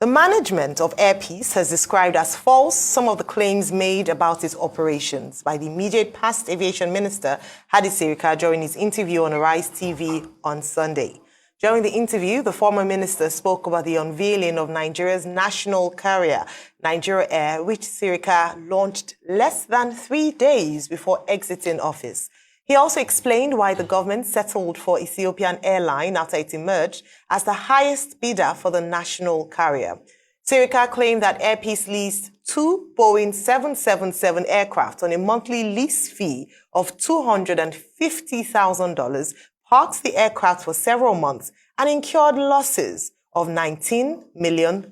management of Air Peace has described as false some of the claims made about its operations by the immediate past aviation minister, Hadi Sirika, during his interview on Arise TV on Sunday. During the interview, the former minister spoke about the unveiling of Nigeria's national carrier, Nigeria Air, which Sirika launched less than 3 days before exiting office. He also explained why the government settled for Ethiopian Airline after it emerged as the highest bidder for the national carrier. Sirika claimed that Air Peace leased 2 Boeing 777 aircraft on a monthly lease fee of $250,000, parked the aircraft for several months, and incurred losses of $19 million.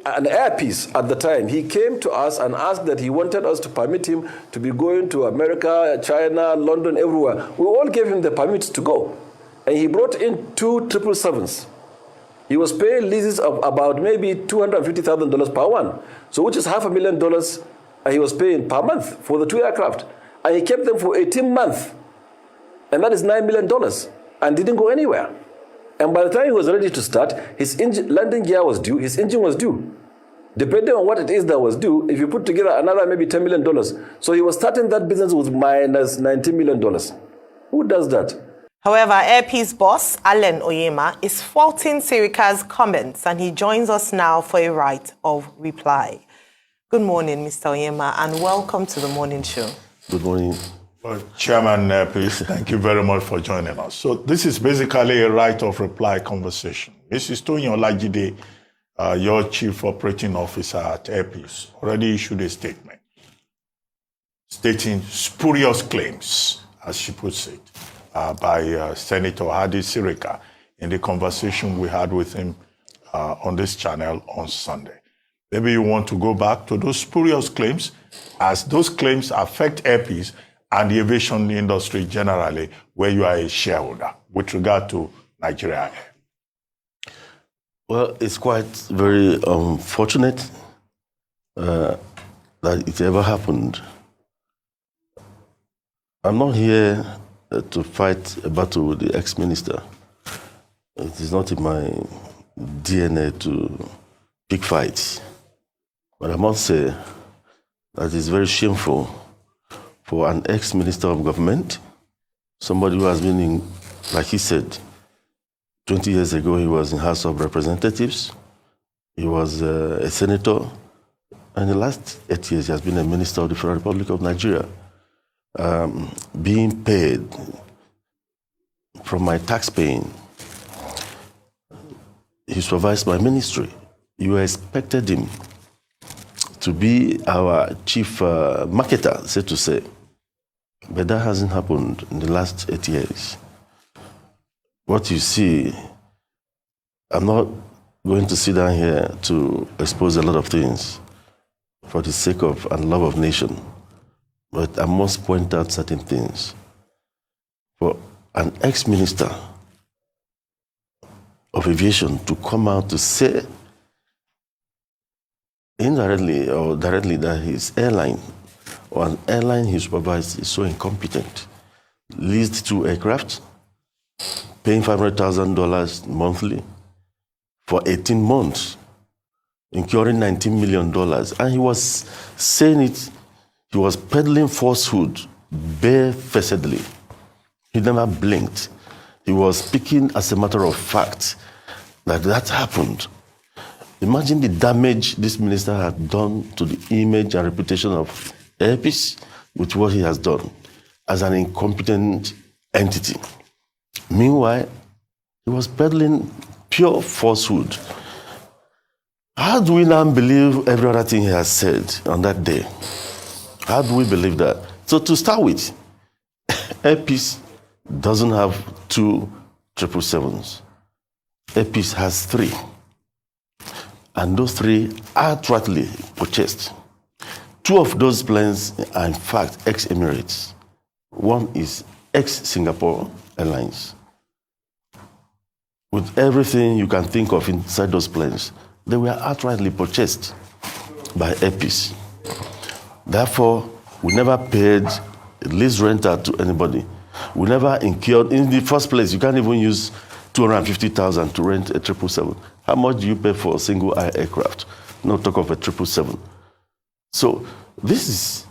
An Air Peace at the time, he came to us and asked that he wanted us to permit him to be going to America, China, London, everywhere. We all gave him the permits to go. And he brought in 2 777s. He was paying leases of about maybe $250,000 per one. So which is $500,000 he was paying per month for the 2 aircraft. And he kept them for 18 months. And that is $9 million. And didn't go anywhere. And by the time he was ready to start, his landing gear was due, his engine was due. Depending on what it is that was due, if you put together another maybe $10 million. So he was starting that business with minus $19 million. Who does that? However, Air Peace boss Allen Onyema is faulting Sirika's comments, and he joins us now for a right of reply. Good morning, Mr. Onyema, and welcome to the morning show. Good morning. Well, Chairman, please, thank you very much for joining us. So this is basically a right of reply conversation. Mrs. Toyin Olajide, your Chief Operating Officer at Air Peace, already issued a statement stating spurious claims, as she puts it, by Senator Hadi Sirika in the conversation we had with him on this channel on Sunday. Maybe you want to go back to those spurious claims, as those claims affect Air Peace and the aviation industry generally, where you are a shareholder, with regard to Nigeria Air. Well, it's quite very unfortunate that it ever happened. I'm not here to fight a battle with the ex-minister. It is not in my DNA to pick fights. But I must say that it's very shameful for an ex-minister of government, somebody who has been in, like he said, 20 years ago he was in House of Representatives, he was a senator, and in the last 8 years he has been a minister of the Federal Republic of Nigeria, being paid from my tax paying. He supervised my ministry. You expected him to be our chief marketer, so to say. But that hasn't happened in the last 8 years. What you see, I'm not going to sit down here to expose a lot of things for the sake of and love of nation. But I must point out certain things. For an ex-minister of aviation to come out to say indirectly or directly that his airline or an airline he supervised is so incompetent, leased 2 aircraft, paying $500,000 monthly for 18 months, incurring $19 million. And he was saying it, he was peddling falsehood barefacedly. He never blinked. He was speaking as a matter of fact that happened. Imagine the damage this minister had done to the image and reputation of Air Peace with what he has done as an incompetent entity. Meanwhile, he was peddling pure falsehood. How do we now believe every other thing he has said on that day? How do we believe that? So to start with, Air Peace doesn't have 2 777s. Air Peace has 3. And those 3 are outrightly purchased. 2 of those planes are in fact ex-Emirates. One is ex-Singapore Airlines. With everything you can think of inside those planes, they were outrightly purchased by Air Peace. Therefore, we never paid lease rental to anybody. We never incurred, in the first place, you can't even use $250,000 to rent a 777. How much do you pay for a single aisle aircraft? No talk of a 777. So this is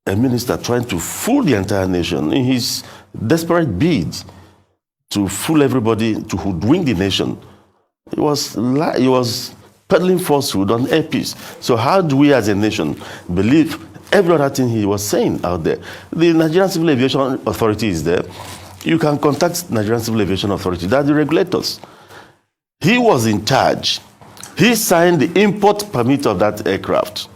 a minister trying to fool the entire nation in his desperate bid to fool everybody, to hoodwink the nation. He was peddling falsehood on airpeace. So how do we as a nation believe every other thing he was saying out there? The Nigerian Civil Aviation Authority is there. You can contact Nigerian Civil Aviation Authority. They're the regulators. He was in charge. He signed the import permit of that aircraft,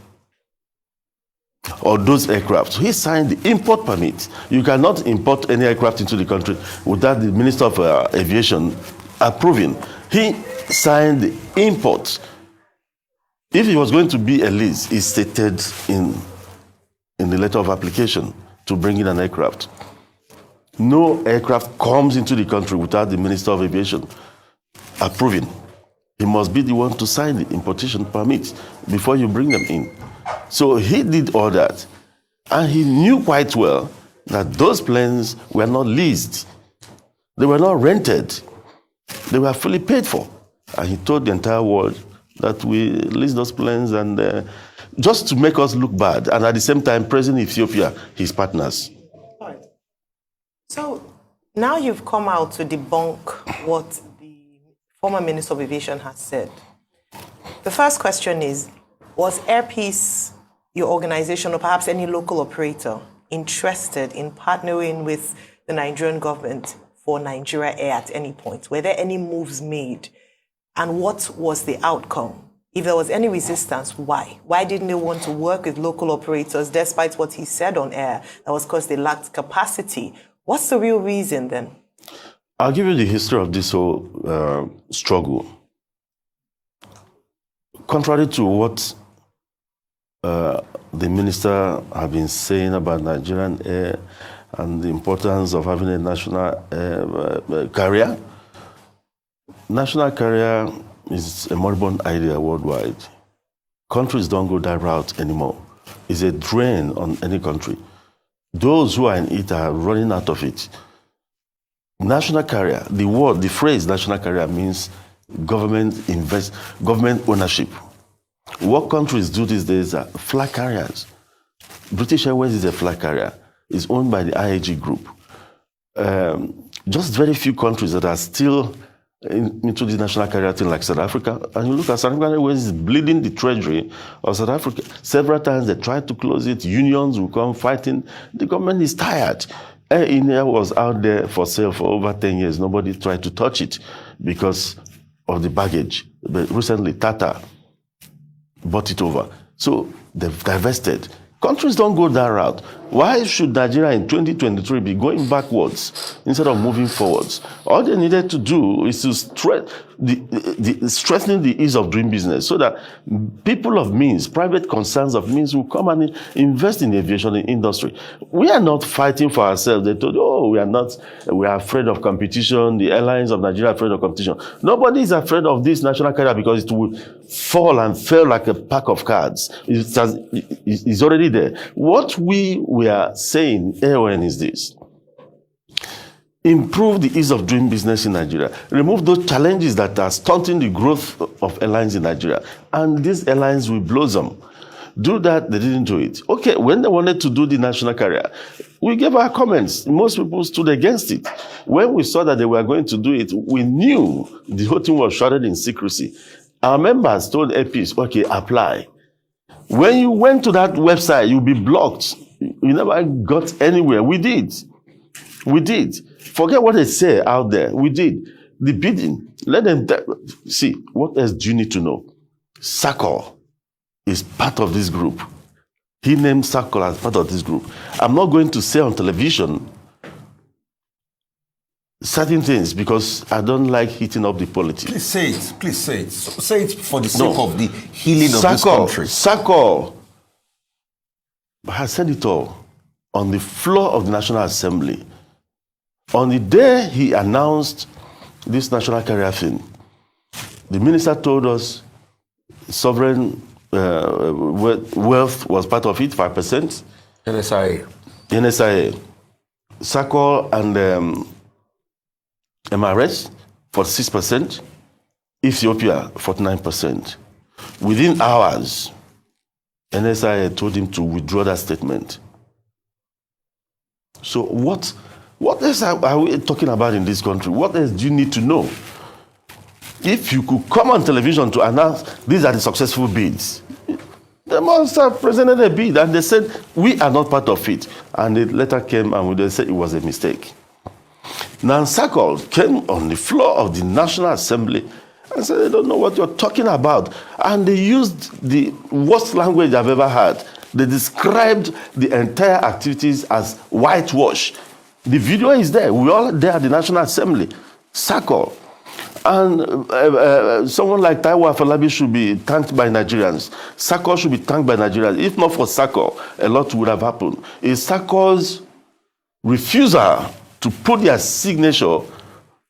or those aircraft. He signed the import permit. You cannot import any aircraft into the country without the Minister of Aviation approving. He signed the import. If it was going to be a lease, it's stated in the letter of application to bring in an aircraft. No aircraft comes into the country without the Minister of Aviation approving. He must be the one to sign the importation permit before you bring them in. So he did all that. And he knew quite well that those planes were not leased. They were not rented. They were fully paid for. And he told the entire world that we leased those planes and just to make us look bad. And at the same time, praising Ethiopia, his partners. Right. So now you've come out to debunk what the former Minister of Aviation has said. The first question is, was Airpeace, your organization, or perhaps any local operator, interested in partnering with the Nigerian government for Nigeria Air at any point? Were there any moves made? And what was the outcome? If there was any resistance, why? Why didn't they want to work with local operators despite what he said on air? That was because they lacked capacity. What's the real reason then? I'll give you the history of this whole struggle. Contrary to what the minister have been saying about Nigerian Air and the importance of having a national carrier, national carrier is a moribund idea worldwide. Countries don't go that route anymore. It's a drain on any country. Those who are in it are running out of it. National carrier, the phrase national carrier means government ownership. What countries do these days are flag carriers. British Airways is a flag carrier. It's owned by the IAG group. Just very few countries that are still into the national carrier thing, like South Africa. And you look at South African Airways is bleeding the treasury of South Africa. Several times they tried to close it. Unions will come fighting. The government is tired. Air India was out there for sale for over 10 years. Nobody tried to touch it because of the baggage. But recently, Tata bought it over. So they've divested. Countries don't go that route. Why should Nigeria in 2023 be going backwards instead of moving forwards? All they needed to do is to strengthen the ease of doing business so that people of means, private concerns of means will come and invest in the aviation industry. We are not fighting for ourselves. They told, we are afraid of competition. The airlines of Nigeria are afraid of competition. Nobody is afraid of this national carrier because it will fall and fail like a pack of cards. It's already there. What we are saying, AON, is this. Improve the ease of doing business in Nigeria. Remove those challenges that are stunting the growth of airlines in Nigeria. And these airlines will blossom. Do that, they didn't do it. Okay, when they wanted to do the national carrier, we gave our comments. Most people stood against it. When we saw that they were going to do it, we knew the whole thing was shrouded in secrecy. Our members told Airpeace, okay, apply. When you went to that website, you'll be blocked. You never got anywhere. We did. Forget what they say out there. We did. The bidding. Let them see. What else do you need to know? SACOL is part of this group. He named SACOL as part of this group. I'm not going to say on television certain things because I don't like heating up the politics. Please say it. Please say it. Say it for the sake of the healing of this country. SACOL has said it all on the floor of the National Assembly. On the day he announced this national carrier thing, the minister told us sovereign wealth was part of it, 5%. NSIA. SACOL and MRS for 6%. Ethiopia 49%. Within hours, NSI told him to withdraw that statement. So what else are we talking about in this country? What else do you need to know? If you could come on television to announce these are the successful bids, they must have presented a bid, and they said, we are not part of it. And the letter came and they said it was a mistake. Nansakol came on the floor of the National Assembly and said, they don't know what you're talking about. And they used the worst language I've ever heard. They described the entire activities as whitewash. The video is there. We're all there at the National Assembly. Sakol. And someone like Taiwo Afolabi should be thanked by Nigerians. Sakol should be thanked by Nigerians. If not for Sakol, a lot would have happened. It's Sakol's refusal to put their signature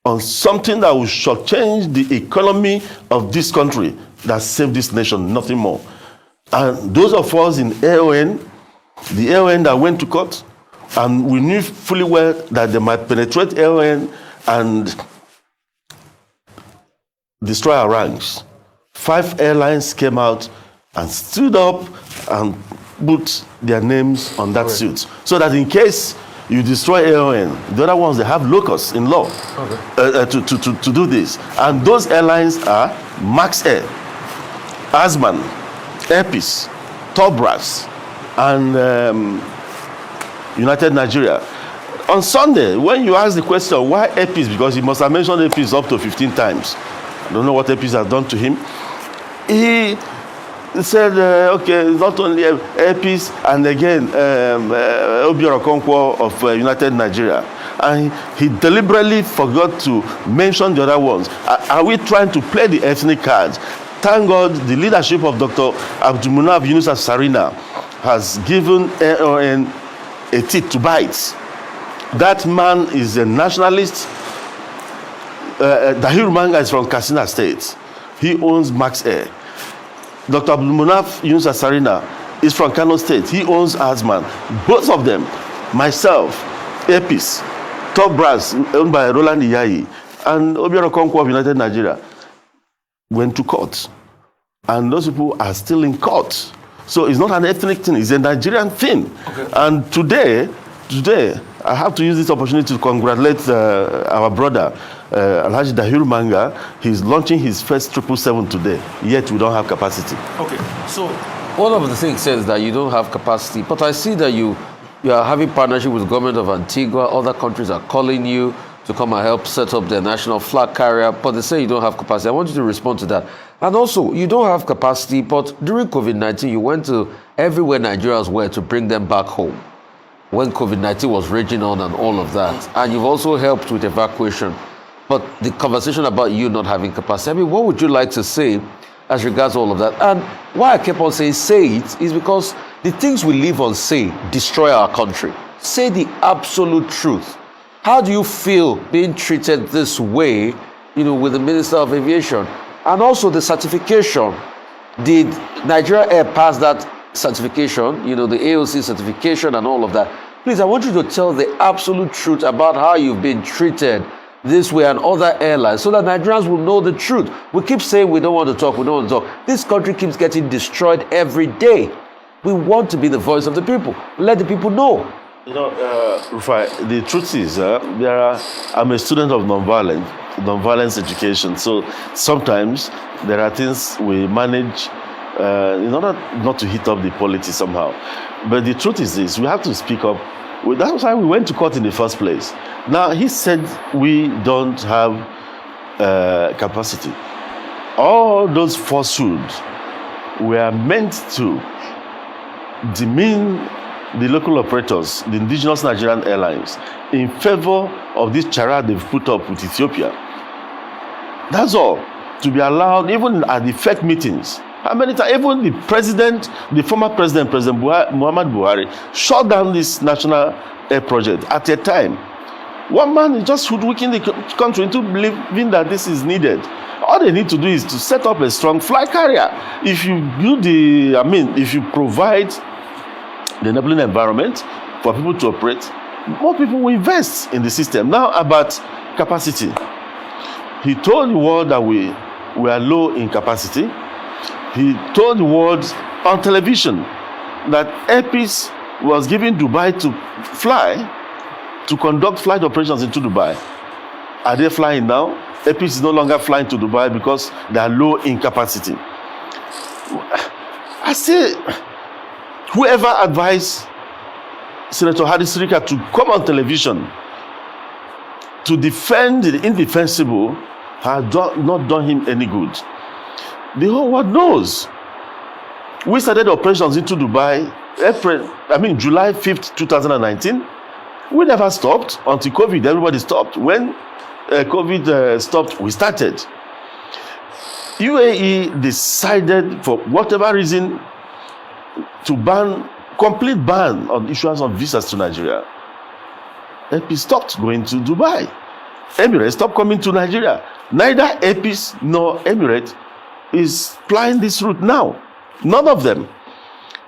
on something that will shortchange the economy of this country that saved this nation, nothing more. And those of us in AON, the AON that went to court, and we knew fully well that they might penetrate AON and destroy our ranks. 5 airlines came out and stood up and put their names on that suit, so that in case you destroy AON, the other ones, they have locus in law to do this. And those airlines are Max Air, Azman, Air Peace, Tobras, and United Nigeria. On Sunday, when you ask the question, why Air Peace? Because he must have mentioned Air Peace up to 15 times. I don't know what Air Peace has done to him. He said, okay, not only Air Peace, and again, Obiora Okonkwo of United Nigeria. And he deliberately forgot to mention the other ones. Are we trying to play the ethnic cards? Thank God the leadership of Dr. Abdulmunaf Yunus Sarina has given AON a teeth to bite. That man is a nationalist. Dahir Manga is from Katsina State. He owns Max Air. Dr. Abdulmunaf Yunus Sarina is from Kano State. He owns Azman. Both of them, myself, Air Peace, Top Brass, owned by Roland Iyayi, and Obiora Okonkwo of United Nigeria, went to court. And those people are still in court. So it's not an ethnic thing, it's a Nigerian thing. Okay. And today, I have to use this opportunity to congratulate our brother, Alhaji Dahir Manga. He's launching his first 777 today, yet we don't have capacity. Okay, so one of the things says that you don't have capacity, but I see that you are having partnership with the government of Antigua. Other countries are calling you to come and help set up their national flag carrier, but they say you don't have capacity. I want you to respond to that. And also, you don't have capacity, but during COVID-19, you went to everywhere Nigerians were to bring them back home when COVID-19 was raging on and all of that. And you've also helped with evacuation. But the conversation about you not having capacity, I mean, what would you like to say as regards all of that? And why I kept on saying say it is because the things we live on say destroy our country. Say the absolute truth. How do you feel being treated this way, with the Minister of Aviation? And also the certification. Did Nigeria Air pass that certification, the AOC certification and all of that? Please, I want you to tell the absolute truth about how you've been treated this way and other airlines, so that Nigerians will know the truth. We keep saying we don't want to talk. This country keeps getting destroyed every day. We want to be the voice of the people. Let the people know. Rufai, the truth is, I'm a student of nonviolence education. So sometimes there are things we manage in order not to hit up the polity somehow. But the truth is this, we have to speak up. That's why we went to court in the first place. Now, he said we don't have capacity. All those falsehoods were meant to demean the local operators, the indigenous Nigerian airlines, in favor of this charade they've put up with Ethiopia. That's all. To be allowed, even at the fake meetings. How many times, even the former president, Muhammad Buhari, shut down this national air project at a time. One man is just hoodwinking the country into believing that this is needed. All they need to do is to set up a strong flag carrier. If you provide the enabling environment for people to operate, more people will invest in the system. Now about capacity. He told the world that we were low in capacity. He told the world on television that Air Peace was giving Dubai to fly, to conduct flight operations into Dubai. Are they flying now? Air Peace is no longer flying to Dubai because they are low in capacity. I say, whoever advised Senator Hadi Sirika to come on television to defend the indefensible has not done him any good. The whole world knows. We started operations into Dubai July 5th, 2019. We never stopped until COVID. Everybody stopped. When COVID stopped, we started. UAE decided, for whatever reason, to complete ban on issuance of visas to Nigeria. Air Peace stopped going to Dubai. Emirates stopped coming to Nigeria. Neither Air Peace nor Emirates is plying this route now. None of them.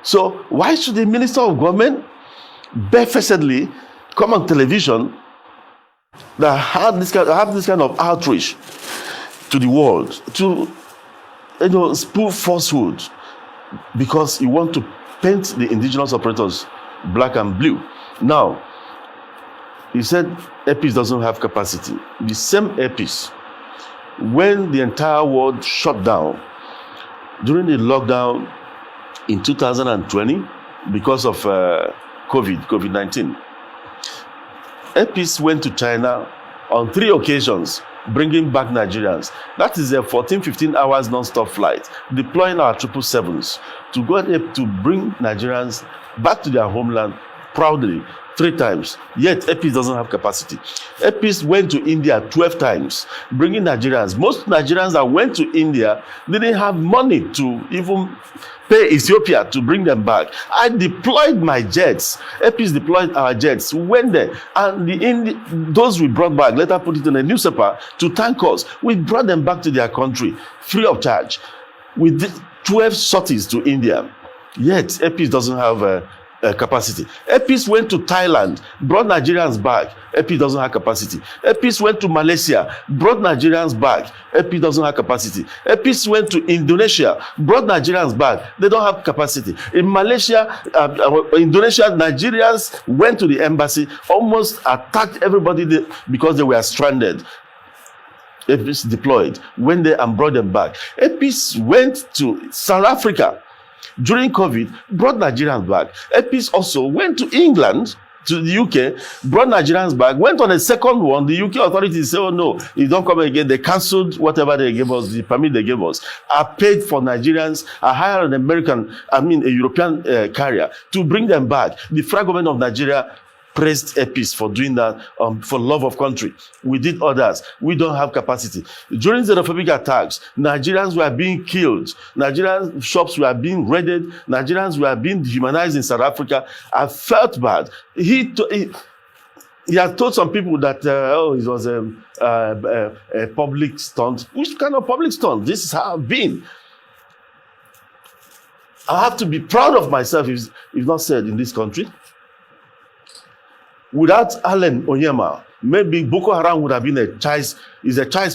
So why should the Minister of Government barefacedly come on television that have this kind of outreach to the world to spoof falsehood because you want to paint the indigenous operators black and blue? Now, he said Air Peace doesn't have capacity. The same Air Peace, when the entire world shut down during the lockdown in 2020 because of COVID-19, Air Peace went to China on 3 occasions, bringing back Nigerians. That is a 14-15 hours non-stop flight, deploying our 777s to go to bring Nigerians back to their homeland proudly 3 times. Yet Air Peace doesn't have capacity. Air Peace went to India 12 times, bringing Nigerians. Most Nigerians that went to India didn't have money to even pay Ethiopia to bring them back. I deployed my jets. Air Peace deployed our jets. We went there, and those we brought back, later put it in a newspaper to thank us. We brought them back to their country free of charge. We did 12 sorties to India. Yet Air Peace doesn't have capacity. Air Peace went to Thailand, brought Nigerians back. Air Peace doesn't have capacity. Air Peace went to Malaysia, brought Nigerians back. Air Peace doesn't have capacity. Air Peace went to Indonesia, brought Nigerians back. They don't have capacity. In Malaysia, Indonesia, Nigerians went to the embassy, almost attacked everybody because they were stranded. Air Peace deployed, went there and brought them back. Air Peace went to South Africa during COVID, brought Nigerians back. Air Peace also went to England, to the UK, brought Nigerians back, went on a second one. The UK authorities said, oh no, you don't come again. They cancelled whatever they gave us, the permit they gave us. I paid for Nigerians, I hired a European carrier to bring them back. The federal government of Nigeria praised Air Peace for doing that, for love of country. We did others. We don't have capacity. During the xenophobic attacks, Nigerians were being killed. Nigerian shops were being raided. Nigerians were being dehumanized in South Africa. I felt bad. He had told some people that, it was a public stunt. Which kind of public stunt? This is how I've been. I have to be proud of myself, if not said, in this country. Without Allen Onyema, maybe Boko Haram would have been a child's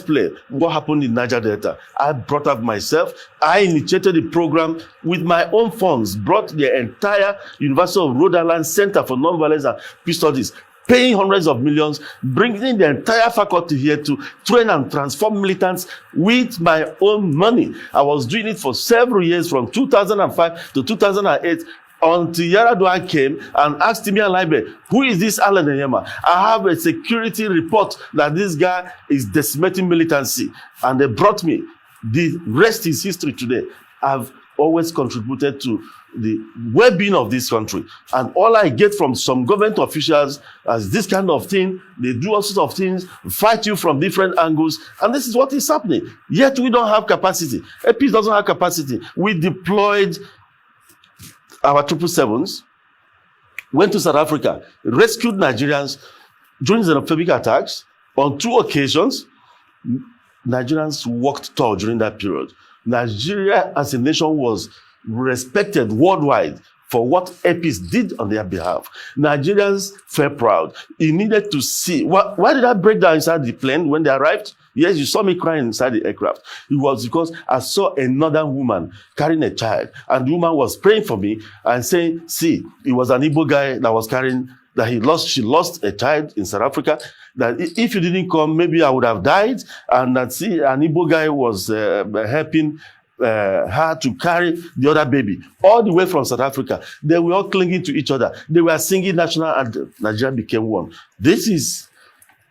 play. What happened in Niger Delta? I brought up myself. I initiated the program with my own funds, brought the entire University of Rhode Island Center for Nonviolence and Peace Studies, paying hundreds of millions, bringing the entire faculty here to train and transform militants with my own money. I was doing it for several years, from 2005 to 2008. Until Yaradua came and asked me and Libe, who is this Allen Onyema? I have a security report that this guy is decimating militancy. And they brought me. The rest is history today. I've always contributed to the well-being of this country. And all I get from some government officials as this kind of thing, they do all sorts of things, fight you from different angles. And this is what is happening. Yet we don't have capacity. Air Peace doesn't have capacity. We deployed our 777s, went to South Africa, rescued Nigerians during xenophobic attacks. On 2 occasions, Nigerians walked tall during that period. Nigeria as a nation was respected worldwide for what Airpeace did on their behalf. Nigerians felt proud. He needed to see. Why did I break down inside the plane when they arrived? Yes, you saw me crying inside the aircraft. It was because I saw another woman carrying a child, and the woman was praying for me and saying, see, it was an Igbo guy that was carrying, she lost a child in South Africa, that if you didn't come, maybe I would have died, and that, see, an Igbo guy was helping her to carry the other baby all the way from South Africa. They were all clinging to each other. They were singing national anthem. Nigeria became one. This is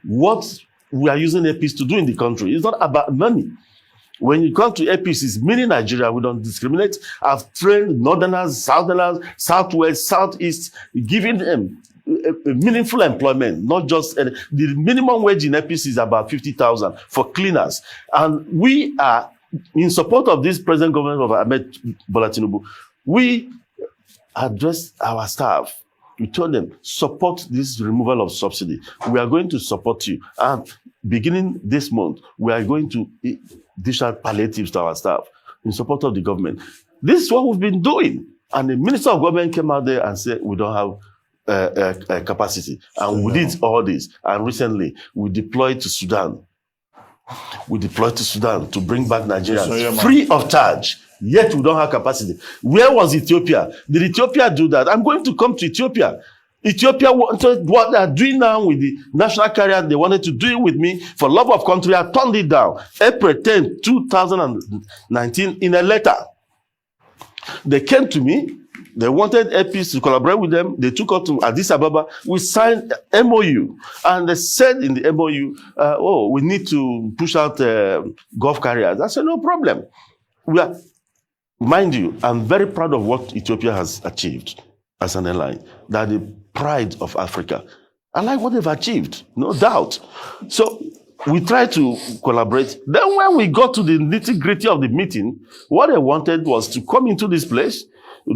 what we are using Airpeace to do in the country. It's not about money. When you come to Airpeace, it's mini Nigeria. We don't discriminate. I've trained Northerners, Southerners, Southwest, Southeast, giving them a meaningful employment, not just the minimum wage in Airpeace is about 50,000 for cleaners. And we are in support of this present government of Ahmed Bola Tinubu. We address our staff. We told them, support this removal of subsidy. We are going to support you. And beginning this month, we are going to dish out palliatives to our staff in support of the government. This is what we've been doing. And the Minister of Government came out there and said, we don't have capacity. And we did all this. And recently, we deployed to Sudan. We deployed to Sudan to bring back Nigerians free of charge. Yet we don't have capacity. Where was Ethiopia? Did Ethiopia do that? I'm going to come to Ethiopia. Ethiopia wanted what they are doing now with the national carrier. They wanted to do it with me. For love of country, I turned it down. April 10, 2019, in a letter. They came to me. They wanted Airpeace to collaborate with them. They took us to Addis Ababa. We signed MOU. And they said in the MOU, we need to push out Gulf carriers. I said, no problem. Mind you, I'm very proud of what Ethiopia has achieved as an airline. They're the pride of Africa. I like what they've achieved, no doubt. So we tried to collaborate. Then when we got to the nitty-gritty of the meeting, what they wanted was to come into this place,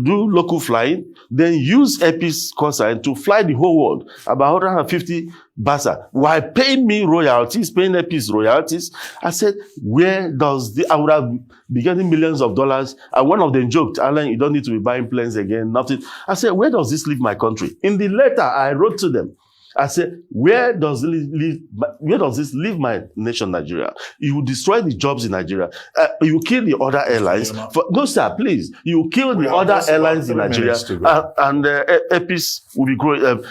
do local flying, then use Airpeace callsign to fly the whole world, about 150 BASA, while paying me royalties, paying Airpeace royalties. I said, I would have been getting millions of dollars. And one of them joked, Alan, you don't need to be buying planes again, nothing. I said, where does this leave my country? In the letter I wrote to them, I said, where does this leave my nation, Nigeria? You will destroy the jobs in Nigeria. You will kill the other airlines. No, sir, please. You will kill the other airlines in Nigeria. And Airpeace will be growing.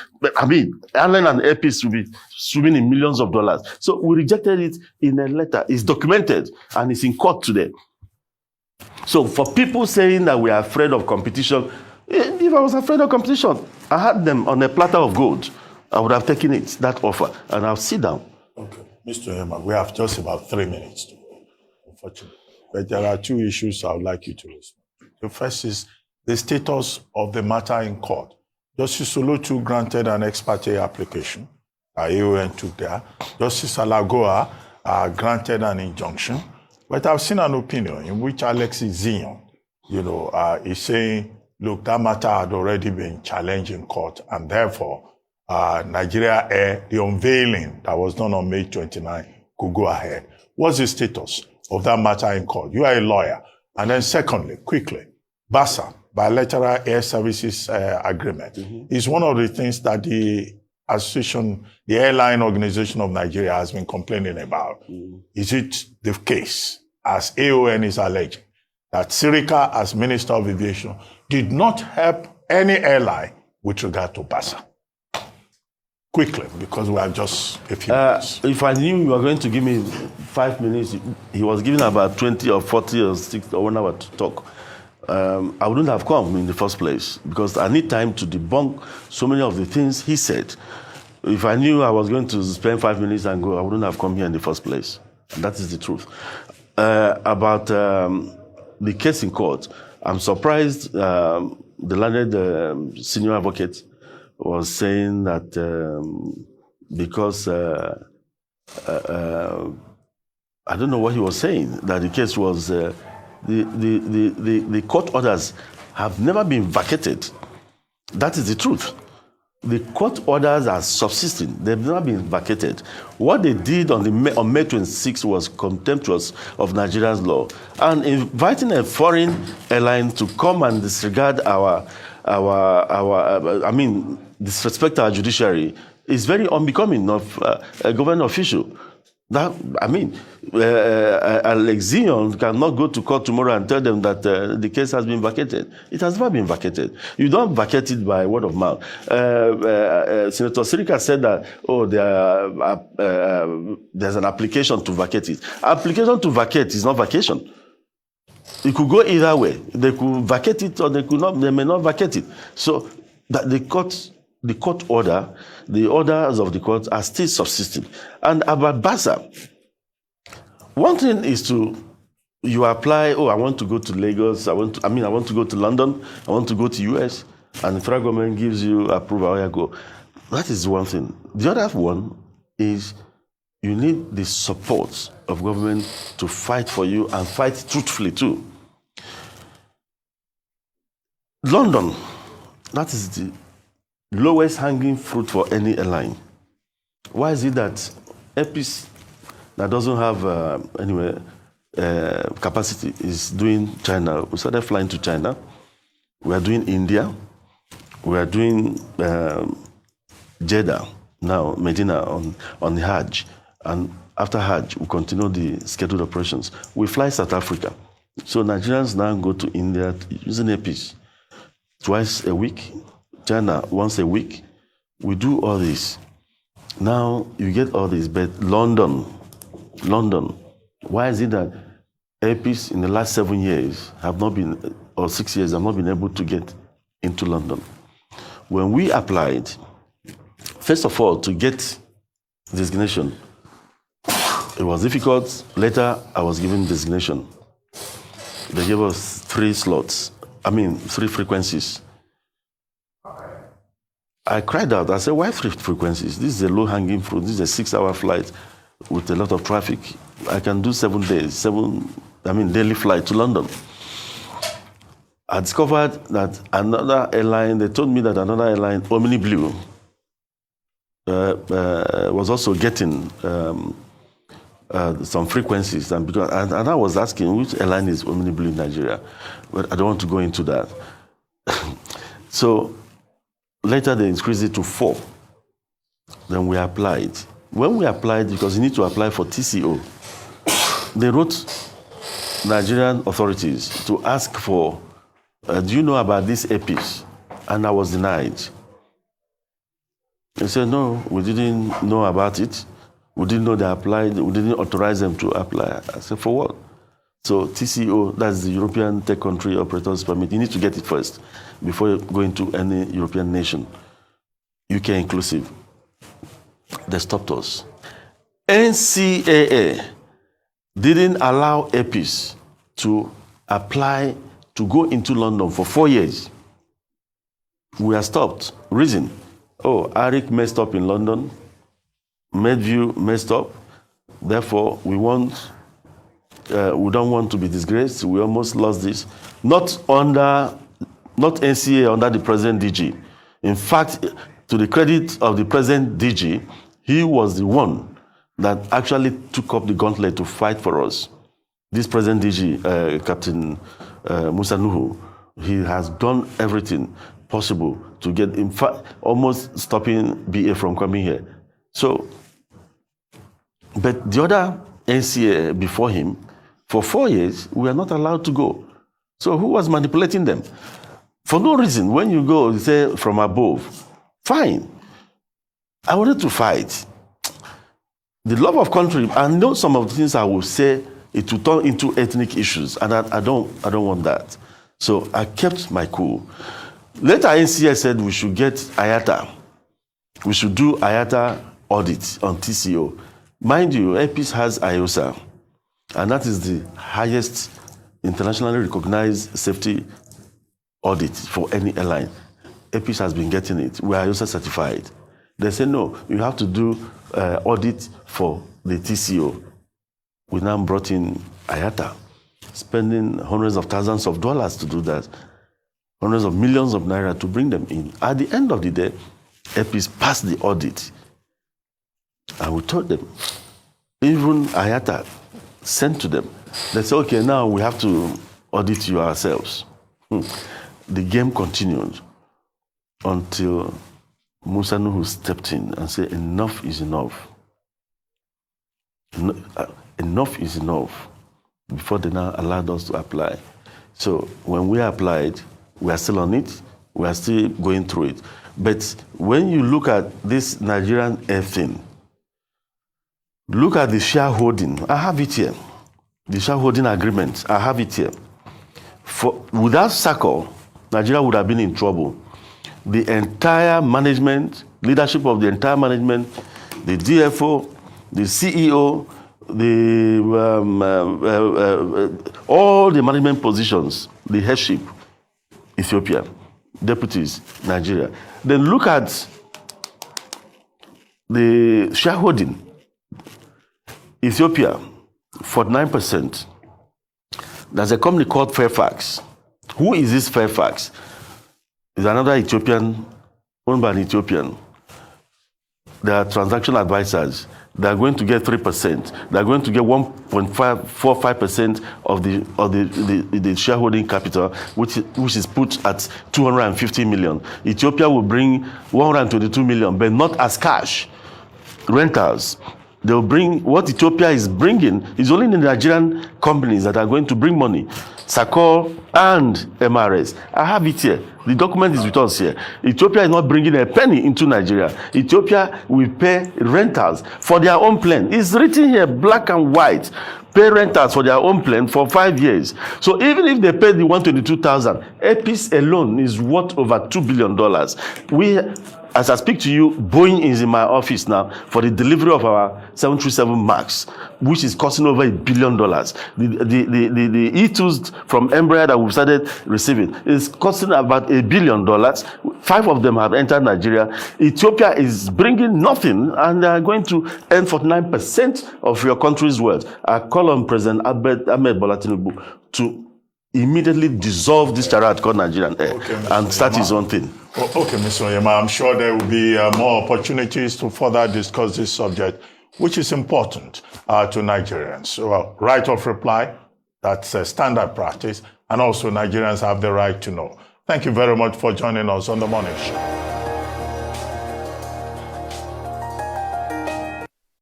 Airline and Airpeace will be swimming in millions of dollars. So we rejected it in a letter. It's documented and it's in court today. So for people saying that we are afraid of competition, if I was afraid of competition, I had them on a platter of gold. I would have taken it, that offer, and I'll sit down. Okay. Mr. Emma, we have just about 3 minutes to go, unfortunately. But there are two issues I would like you to respond to. The first is the status of the matter in court. Justice Olotu granted an ex parte application. AON took there. Justice Alagoa granted an injunction. But I've seen an opinion in which Alexis Zion, is saying, look, that matter had already been challenged in court, and therefore, Nigeria Air, the unveiling that was done on May 29, could go ahead. What's the status of that matter in court? You are a lawyer. And then secondly, quickly, BASA, Bilateral Air Services Agreement, is one of the things that the Airline Organization of Nigeria has been complaining about. Is it the case, as AON is alleging, that Sirika, as Minister of Aviation, did not help any airline with regard to BASA? Quickly, because we have just a few minutes. If I knew you were going to give me 5 minutes, he was giving about 20 or 40 or 60 or 1 hour to talk. I wouldn't have come in the first place because I need time to debunk so many of the things he said. If I knew I was going to spend 5 minutes and go, I wouldn't have come here in the first place. And that is the truth. About the case in court, I'm surprised the learned senior advocate was saying that because I don't know what he was saying, that the case was the court orders have never been vacated. That is the truth. The court orders are subsisting. They've never been vacated. What they did on May 26 was contemptuous of Nigeria's law. And inviting a foreign airline to come and disregard our I mean, disrespect our judiciary is very unbecoming of a government official. That, I mean, Alex Zion cannot go to court tomorrow and tell them that the case has been vacated. It has never been vacated. You don't vacate it by word of mouth. Senator Sirika said that, there's an application to vacate it. Application to vacate is not vacation. It could go either way. They could vacate it or they may not vacate it. So that the court order, the orders of the court are still subsisting. And about BASA, one thing is you apply, I want to go to Lagos, I want to go to London, I want to go to US, and the federal government gives you approval, you go. That is one thing. The other one is you need the support of government to fight for you and fight truthfully too. London, that is the lowest hanging fruit for any airline. Why is it that Airpeace that doesn't have capacity is doing China? We started flying to China. We are doing India. We are doing Jeddah now, Medina on the Hajj. And after Hajj, we continue the scheduled operations. We fly South Africa. So Nigerians now go to India using Airpeace twice a week. China once a week. We do all this. Now you get all this, but London, why is it that Airpeace in the last 7 years have not been, or 6 years, have not been able to get into London? When we applied, first of all, to get designation, it was difficult. Later, I was given designation. They gave us 3 frequencies. I cried out. I said, why 3 frequencies? This is a low-hanging fruit. This is a 6-hour flight with a lot of traffic. I can do 7 days, daily flight to London. I discovered that another airline, they told me that another airline, Omni Blue, was also getting some frequencies. And I was asking, which airline is Omni Blue in Nigeria? But I don't want to go into that. So later they increased it to 4. Then we applied. When we applied, because you need to apply for TCO, they wrote Nigerian authorities to ask for, do you know about this Airpeace? And I was denied. They said, no, we didn't know about it. We didn't know they applied. We didn't authorize them to apply. I said, for what? So TCO, that's the European Tech Country Operators Permit. You need to get it first before going to any European nation, UK inclusive. They stopped us. NCAA didn't allow Airpeace to apply to go into London for 4 years. We are stopped. Reason, Arik messed up in London, Medview messed up, therefore we don't want to be disgraced. We almost lost this. Not NCA under the present DG. In fact, to the credit of the present DG, he was the one that actually took up the gauntlet to fight for us. This present DG, Captain Musa Nuhu, he has done everything possible to get, in fact, almost stopping BA from coming here. So, but the other NCA before him, for 4 years, we are not allowed to go. So who was manipulating them? For no reason. When you go, you say from above, fine. I wanted to fight. The love of country, I know some of the things I will say, it will turn into ethnic issues, and I don't want that. So I kept my cool. Later, NCA said we should get IATA. We should do IATA audit on TCO. Mind you, Airpeace has IOSA, and that is the highest internationally recognized safety audit for any airline. Airpeace has been getting it. We are IOSA certified. They say, no, you have to do audit for the TCO. We now brought in IATA, spending hundreds of thousands of dollars to do that, hundreds of millions of naira to bring them in. At the end of the day, Airpeace passed the audit. And we told them, even IATA sent to them, they said, okay, now we have to audit you ourselves. The game continued. until Musa Nuhu stepped in and said, enough is enough. Enough is enough, before they now allowed us to apply. So when we applied, we are still on it, we are still going through it. But when you look at this Nigerian air thing, look at the shareholding. I have it here. The shareholding agreement, I have it here. Without SACO, Nigeria would have been in trouble. The entire management, leadership of the entire management, the DFO, the CEO, all the management positions, the headship, Ethiopia, deputies, Nigeria. Then look at the shareholding. Ethiopia, 49%. There's a company called Fairfax. Who is this Fairfax? It's another Ethiopian, owned by an Ethiopian. They are transaction advisors. They are going to get 3%. They are going to get 1.45% of the shareholding capital, which is put at 250 million. Ethiopia will bring 122 million, but not as cash. Rentals. They'll bring what Ethiopia is bringing is only the Nigerian companies that are going to bring money. SACO and MRS. I have it here. The document is with us here. Ethiopia is not bringing a penny into Nigeria. Ethiopia will pay rentals for their own plane. It's written here, black and white. Pay rentals for their own plane for 5 years. So even if they pay the 122,000, APIS alone is worth over $2 billion. As I speak to you, Boeing is in my office now for the delivery of our 737 MAX, which is costing over $1 billion. The E2s from Embraer that we've started receiving is costing about $1 billion. 5 of them have entered Nigeria. Ethiopia is bringing nothing, and they are going to earn 49% of your country's wealth. I call on President Ahmed Bola Tinubu to immediately dissolve this chariot called Nigerian Air and start his own thing. Okay, Mr. Onyema, I'm sure there will be more opportunities to further discuss this subject, which is important to Nigerians. So, right of reply, that's a standard practice, and also Nigerians have the right to know. Thank you very much for joining us on The Morning Show.